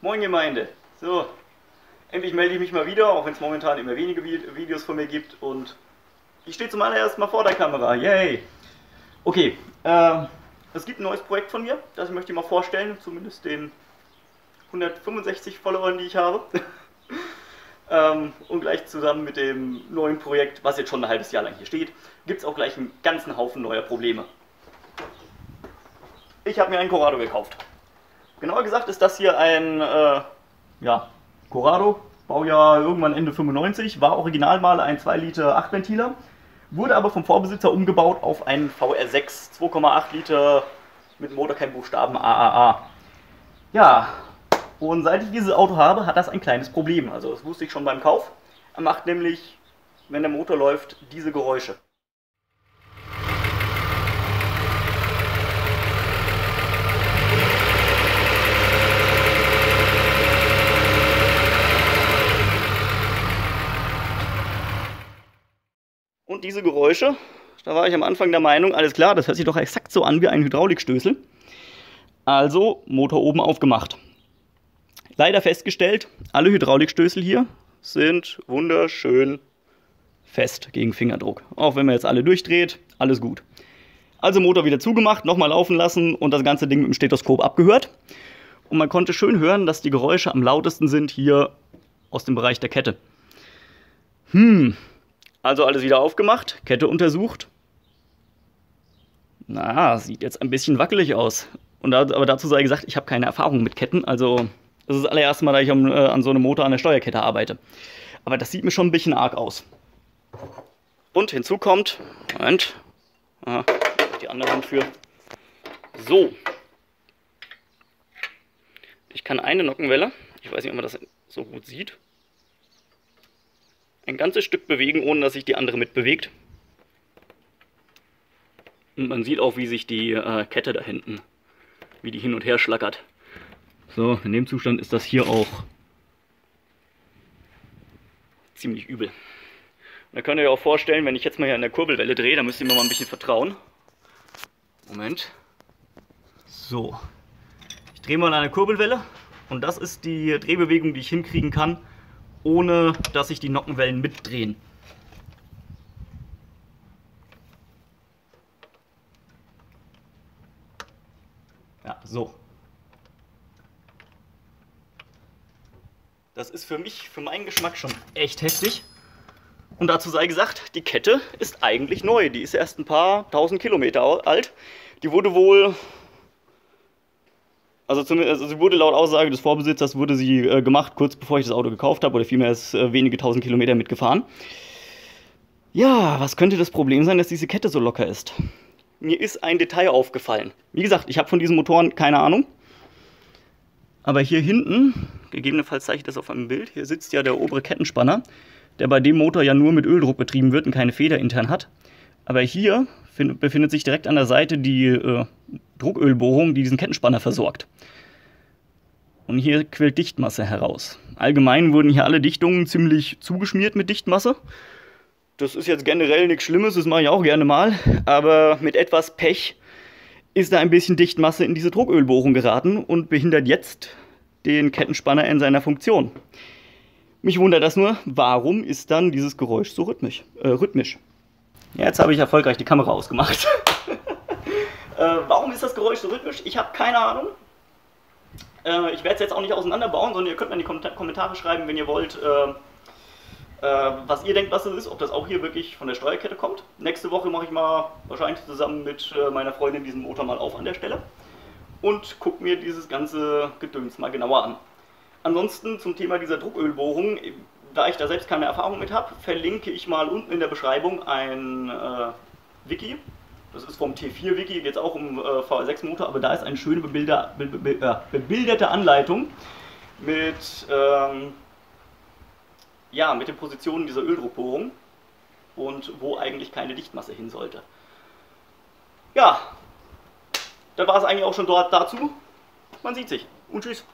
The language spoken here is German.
Moin Gemeinde. So, endlich melde ich mich mal wieder, auch wenn es momentan immer wenige Videos von mir gibt und ich stehe zum allerersten Mal vor der Kamera. Yay! Okay, es gibt ein neues Projekt von mir, das möchte ich mal vorstellen, zumindest den 165 Followern, die ich habe. Und gleich zusammen mit dem neuen Projekt, was jetzt schon ein halbes Jahr lang hier steht, gibt es auch gleich einen ganzen Haufen neuer Probleme. Ich habe mir einen Corrado gekauft. Genauer gesagt ist das hier ein Corrado, Baujahr irgendwann Ende 95, war original mal ein 2 Liter 8 Ventiler, wurde aber vom Vorbesitzer umgebaut auf einen VR6 2,8 Liter mit Motor, kein Buchstaben, AAA. Ja, und seit ich dieses Auto habe, hat das ein kleines Problem. Also das wusste ich schon beim Kauf. Er macht nämlich, wenn der Motor läuft, diese Geräusche. Und diese Geräusche, da war ich am Anfang der Meinung, alles klar, das hört sich doch exakt so an wie ein Hydraulikstößel. Also Motor oben aufgemacht. Leider festgestellt, alle Hydraulikstößel hier sind wunderschön fest gegen Fingerdruck. Auch wenn man jetzt alle durchdreht, alles gut. Also Motor wieder zugemacht, nochmal laufen lassen und das ganze Ding mit dem Stethoskop abgehört. Und man konnte schön hören, dass die Geräusche am lautesten sind hier aus dem Bereich der Kette. Also alles wieder aufgemacht, Kette untersucht. Na, sieht jetzt ein bisschen wackelig aus. Aber dazu sei gesagt, ich habe keine Erfahrung mit Ketten, also das ist das allererste Mal, dass ich an so einem Motor an der Steuerkette arbeite. Aber das sieht mir schon ein bisschen arg aus. Und hinzu kommt, Moment, die andere Hand für. So. Ich kann eine Nockenwelle, ich weiß nicht, ob man das so gut sieht, ein ganzes Stück bewegen, ohne dass sich die andere mitbewegt. Und man sieht auch, wie sich die Kette da hinten, wie die hin und her schlackert. So, in dem Zustand ist das hier auch ziemlich übel. Und da könnt ihr euch auch vorstellen, wenn ich jetzt mal hier an der Kurbelwelle drehe, da müsst ihr mir mal ein bisschen vertrauen. Moment. So. Ich drehe mal an der Kurbelwelle und das ist die Drehbewegung, die ich hinkriegen kann, ohne dass sich die Nockenwellen mitdrehen. Ja, so. Das ist für mich, für meinen Geschmack schon echt heftig. Und dazu sei gesagt, die Kette ist eigentlich neu. Die ist erst ein paar tausend Kilometer alt. Die wurde wohl, also sie wurde laut Aussage des Vorbesitzers, wurde sie gemacht, kurz bevor ich das Auto gekauft habe. Oder vielmehr ist wenige tausend Kilometer mitgefahren. Ja, was könnte das Problem sein, dass diese Kette so locker ist? Mir ist ein Detail aufgefallen. Wie gesagt, ich habe von diesen Motoren keine Ahnung. Aber hier hinten, gegebenenfalls zeige ich das auf einem Bild, hier sitzt ja der obere Kettenspanner, der bei dem Motor ja nur mit Öldruck betrieben wird und keine Feder intern hat. Aber hier befindet sich direkt an der Seite die Druckölbohrung, die diesen Kettenspanner versorgt. Und hier quillt Dichtmasse heraus. Allgemein wurden hier alle Dichtungen ziemlich zugeschmiert mit Dichtmasse. Das ist jetzt generell nichts Schlimmes, das mache ich auch gerne mal. Aber mit etwas Pech ist da ein bisschen Dichtmasse in diese Druckölbohrung geraten und behindert jetzt den Kettenspanner in seiner Funktion. Mich wundert das nur, warum ist dann dieses Geräusch so rhythmisch? Ja, jetzt habe ich erfolgreich die Kamera ausgemacht. Warum ist das Geräusch so rhythmisch? Ich habe keine Ahnung. Ich werde es jetzt auch nicht auseinanderbauen, sondern ihr könnt mir in die Kommentare schreiben, wenn ihr wollt, was ihr denkt, was es ist, ob das auch hier wirklich von der Steuerkette kommt. Nächste Woche mache ich mal wahrscheinlich zusammen mit meiner Freundin diesen Motor mal auf an der Stelle und gucke mir dieses ganze Gedöns mal genauer an. Ansonsten zum Thema dieser Druckölbohrung, da ich da selbst keine Erfahrung mit habe, verlinke ich mal unten in der Beschreibung ein Wiki. Das ist vom T4-Wiki, geht es auch um VR6 Motor, aber da ist eine schöne bebilderte Anleitung mit mit den Positionen dieser Öldruckbohrung und wo eigentlich keine Dichtmasse hin sollte. Ja, das war es eigentlich auch schon dazu. Man sieht sich und tschüss.